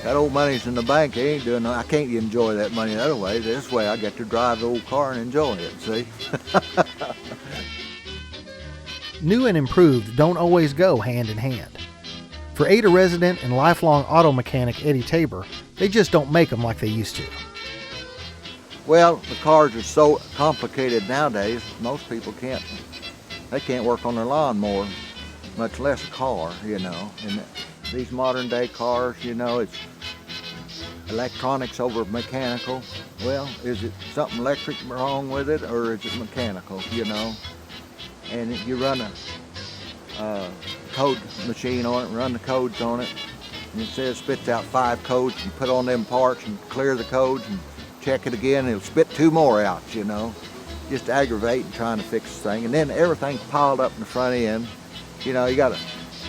That old money's in the bank. They ain't doing no, I can't enjoy that money the other way. This way I get to drive the old car and enjoy it, see? New and improved don't always go hand in hand. For Ada resident and lifelong auto mechanic Eddie Tabor, they just don't make them like they used to. Well, the cars are so complicated nowadays, most people can't work on their lawnmower, much less a car, you know. And these modern day cars, you know, it's electronics over mechanical. Well, is it something electric wrong with it, or is it mechanical, you know? And you run a code machine on it, run the codes on it, and it says spits out 5 codes. You put on them parts and clear the codes and check it again, and it'll spit 2 more out, you know. Just aggravating trying to fix the thing. And then everything's piled up in the front end. You know, you got to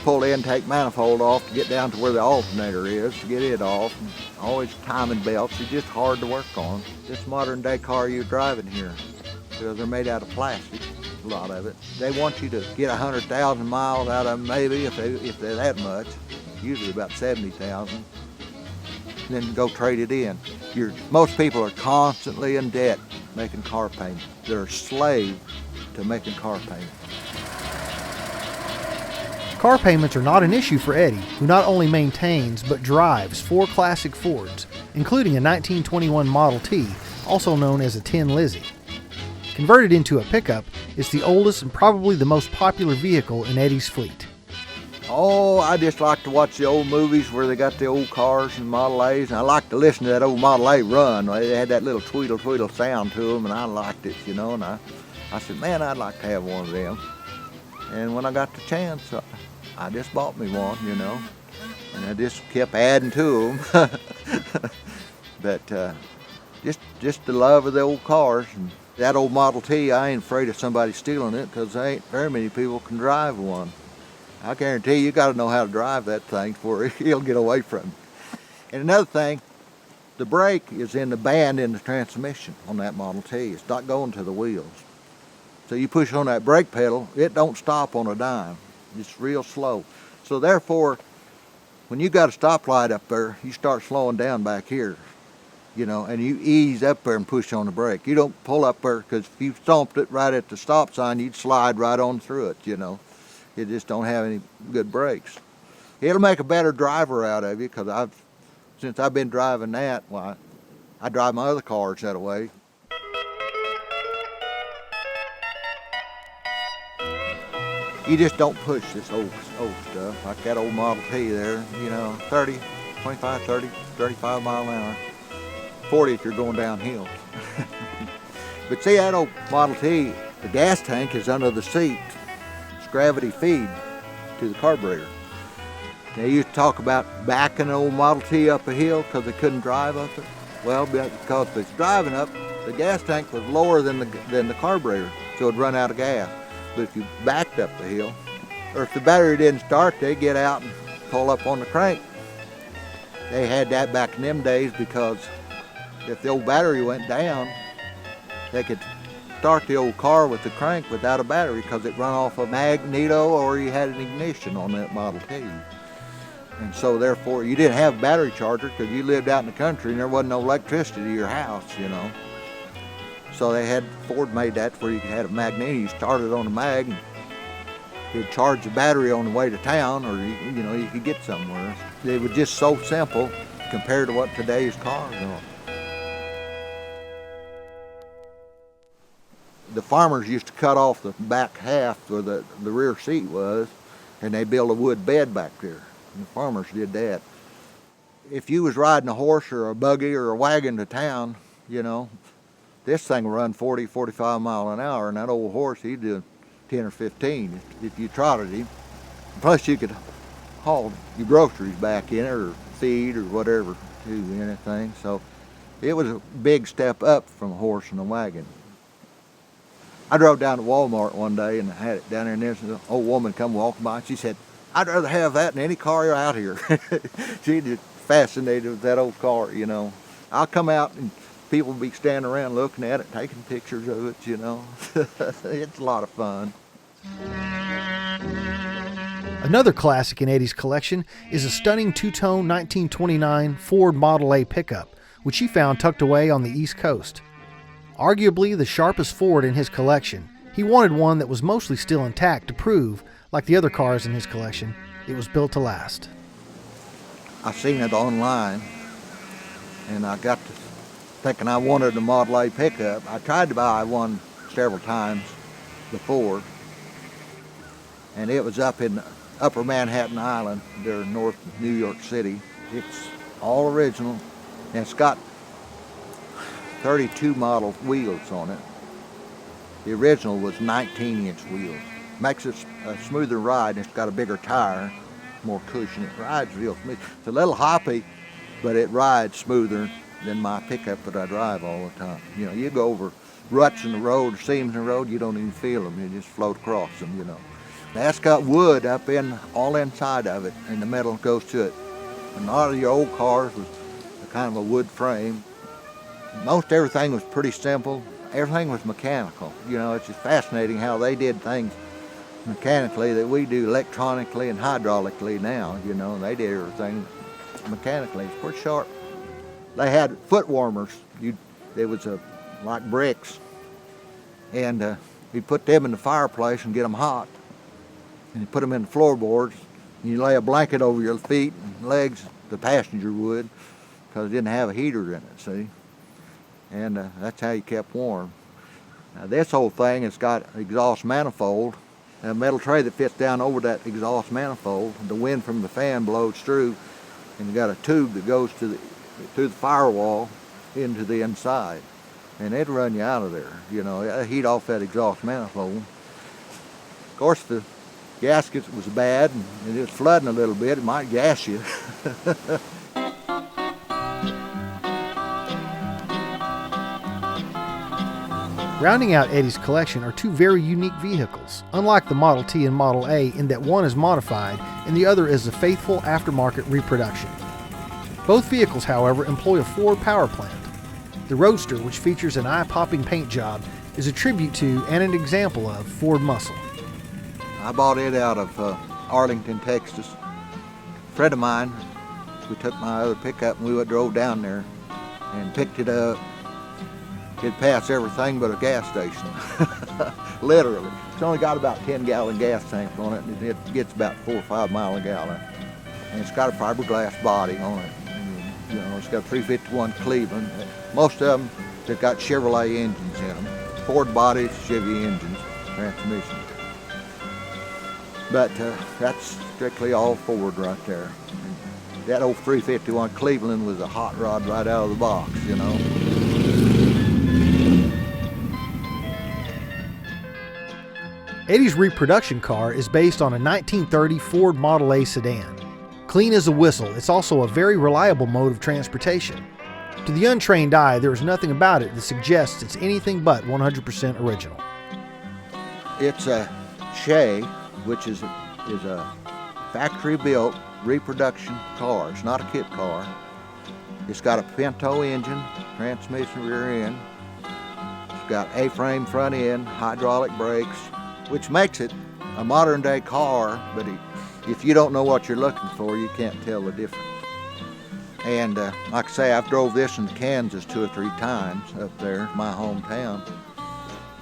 pull the intake manifold off to get down to where the alternator is, to get it off. And always timing belts are just hard to work on. This modern day car you're driving here, because they're made out of plastic, a lot of it. They want you to get 100,000 miles out of them, maybe, if they're that much, usually about 70,000. Then go trade it in. Most people are constantly in debt making car payments. They're a slave to making car payments. Car payments are not an issue for Eddie, who not only maintains but drives 4 classic Fords, including a 1921 Model T, also known as a Tin Lizzie. Converted into a pickup, it's the oldest and probably the most popular vehicle in Eddie's fleet. Oh, I just like to watch the old movies where they got the old cars and Model A's, and I like to listen to that old Model A run. They had that little tweedle tweedle sound to them, and I liked it, you know, and I said, man, I'd like to have one of them. And when I got the chance, I just bought me one, you know, and I just kept adding to them. But just the love of the old cars. And that old Model T, I ain't afraid of somebody stealing it, because there ain't very many people can drive one. I guarantee you got to know how to drive that thing before he'll get away from it. And another thing, the brake is in the band in the transmission on that Model T. It's not going to the wheels. So you push on that brake pedal, it don't stop on a dime. It's real slow. So therefore, when you got a stoplight up there, you start slowing down back here, you know, and you ease up there and push on the brake. You don't pull up there, because if you stomped it right at the stop sign, you'd slide right on through it, you know. You just don't have any good brakes. It'll make a better driver out of you, because since I've been driving that, well, I drive my other cars that way. You just don't push this old stuff, like that old Model T there, you know, 25, 30, 35 mile an hour, 40 if you're going downhill. But see, that old Model T, the gas tank is under the seat. Gravity feed to the carburetor. They used to talk about backing an old Model T up a hill because they couldn't drive up it. Well, because if it's driving up, the gas tank was lower than the carburetor, so it'd run out of gas. But if you backed up the hill, or if the battery didn't start, they'd get out and pull up on the crank. They had that back in them days, because if the old battery went down, they could start the old car with the crank without a battery, because it run off a magneto, or you had an ignition on that Model T. And so therefore you didn't have a battery charger, because you lived out in the country and there wasn't no electricity to your house, you know. So Ford made that where you could have a magneto. You started on the mag and you'd charge the battery on the way to town, or you could get somewhere. It was just so simple compared to what today's cars are. The farmers used to cut off the back half where the rear seat was, and they built a wood bed back there. And the farmers did that. If you was riding a horse or a buggy or a wagon to town, you know, this thing will run 40, 45 miles an hour, and that old horse, he'd do 10 or 15 if you trotted him. Plus you could haul your groceries back in it, or feed or whatever, to anything. So it was a big step up from a horse and a wagon. I drove down to Walmart one day and I had it down there, and there's an old woman come walking by, and she said, I'd rather have that than any car out here. She just fascinated with that old car, you know. I'll come out and people will be standing around looking at it, taking pictures of it, you know. It's a lot of fun. A Another classic in Eddie's collection is a stunning two-tone 1929 Ford Model A pickup, which he found tucked away on the East Coast. Arguably the sharpest Ford in his collection, he wanted one that was mostly still intact to prove, like the other cars in his collection, it was built to last. I seen it online, and I got to thinking I wanted a Model A pickup. I tried to buy one several times before, and it was up in Upper Manhattan Island, there in North New York City. It's all original, and it's got 32 model wheels on it. The original was 19-inch wheels. Makes it a smoother ride, and it's got a bigger tire, more cushion. It rides real smooth. It's a little hoppy, but it rides smoother than my pickup that I drive all the time. You know, you go over ruts in the road, seams in the road, you don't even feel them. You just float across them, you know. That's got wood up in, all inside of it, and the metal goes to it. And a lot of your old cars was kind of a wood frame. Most everything was pretty simple. Everything was mechanical. You know, it's just fascinating how they did things mechanically that we do electronically and hydraulically now. You know, they did everything mechanically. It's pretty sharp. They had foot warmers. It was like bricks, and you put them in the fireplace and get them hot, and you put them in the floorboards. And you lay a blanket over your feet and legs, the passenger would, because it didn't have a heater in it. See, and that's how you kept warm. Now, this whole thing has got an exhaust manifold, a metal tray that fits down over that exhaust manifold. The wind from the fan blows through, and you got a tube that goes through the firewall into the inside, and it'd run you out of there. You know, it'd heat off that exhaust manifold. Of course, the gasket was bad, and it was flooding a little bit. It might gas you. Rounding out Eddie's collection are two very unique vehicles, unlike the Model T and Model A in that one is modified and the other is a faithful aftermarket reproduction. Both vehicles, however, employ a Ford power plant. The Roadster, which features an eye-popping paint job, is a tribute to and an example of Ford muscle. I bought it out of Arlington, Texas. A friend of mine, we took my other pickup and we drove down there and picked it up. It passed everything but a gas station, literally. It's only got about 10-gallon gas tank on it, and it gets about 4 or 5 miles a gallon. And it's got a fiberglass body on it. You know, it's got a 351 Cleveland. Most of them, they've got Chevrolet engines in them. Ford bodies, Chevy engines, transmission. But that's strictly all Ford right there. That old 351 Cleveland was a hot rod right out of the box, you know. Eddie's reproduction car is based on a 1930 Ford Model A sedan. Clean as a whistle, it's also a very reliable mode of transportation. To the untrained eye, there is nothing about it that suggests it's anything but 100% original. It's a Shea, which is a factory-built reproduction car. It's not a kit car. It's got a Pinto engine, transmission rear end. It's got A-frame front end, hydraulic brakes, which makes it a modern-day car, but if you don't know what you're looking for, you can't tell the difference. And like I say, I've drove this in Kansas 2 or 3 times up there, my hometown,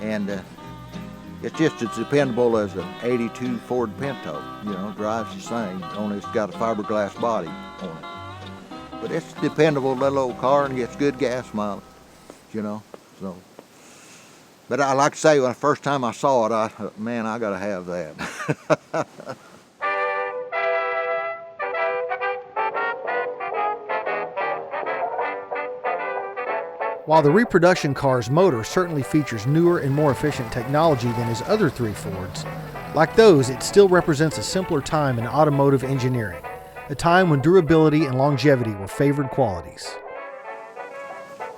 and it's just as dependable as an 82 Ford Pinto. You know, drives the same, only it's got a fiberglass body on it. But it's a dependable little old car and gets good gas mileage, you know. So, but I like to say, when the first time I saw it, I thought, man, I gotta have that. While the reproduction car's motor certainly features newer and more efficient technology than his other 3 Fords, like those, it still represents a simpler time in automotive engineering, a time when durability and longevity were favored qualities.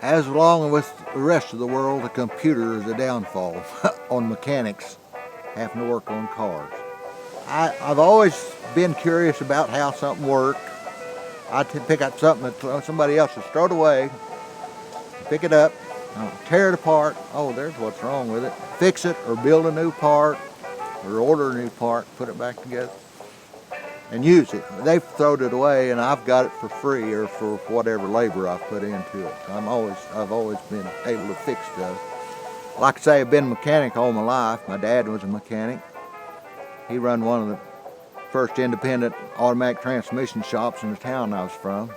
As along with the rest of the world, the computer is a downfall on mechanics having to work on cars. I've always been curious about how something worked. I'd pick up something that somebody else has thrown away, pick it up, tear it apart. Oh, there's what's wrong with it. Fix it or build a new part or order a new part, put it back together. and use it. They've thrown it away, and I've got it for free or for whatever labor I've put into it. I've always been able to fix stuff. Like I say, I've been a mechanic all my life. My dad was a mechanic. He run one of the first independent automatic transmission shops in the town I was from.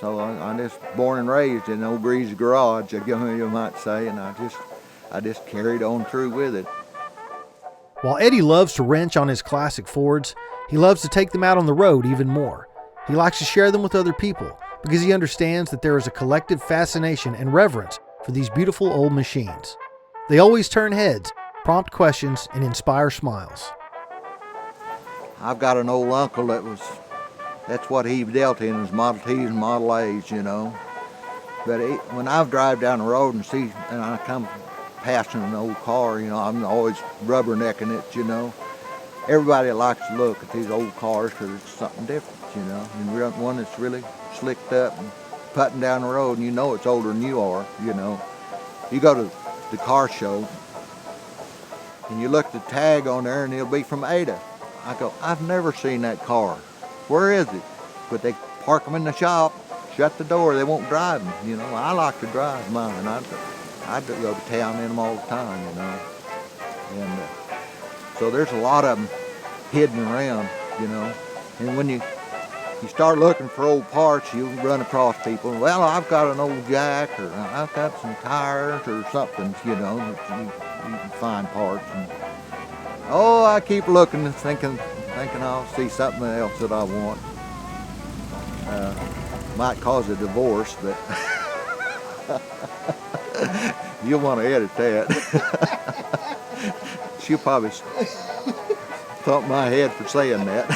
So I just born and raised in old Greasy's garage, you might say, and I just carried on through with it. While Eddie loves to wrench on his classic Fords, he loves to take them out on the road even more. He likes to share them with other people because he understands that there is a collective fascination and reverence for these beautiful old machines. They always turn heads, prompt questions, and inspire smiles. I've got an old uncle that's what he dealt in, was Model T's and Model A's, you know. But when I drive down the road and I come passing an old car, you know, I'm always rubbernecking it, you know. Everybody likes to look at these old cars because it's something different, you know. And one that's really slicked up and putting down the road, and you know it's older than you are, you know. You go to the car show and you look at the tag on there and it'll be from Ada. I go, I've never seen that car. Where is it? But they park them in the shop, shut the door, they won't drive them, you know. I like to drive mine. I go to town in them all the time, you know. And so there's a lot of them hidden around, you know. And when you start looking for old parts, you run across people. Well, I've got an old jack, or I've got some tires or something, you know, that you can find parts. And, oh, I keep looking and thinking I'll see something else that I want. Might cause a divorce, but you'll want to edit that. She'll probably thump my head for saying that.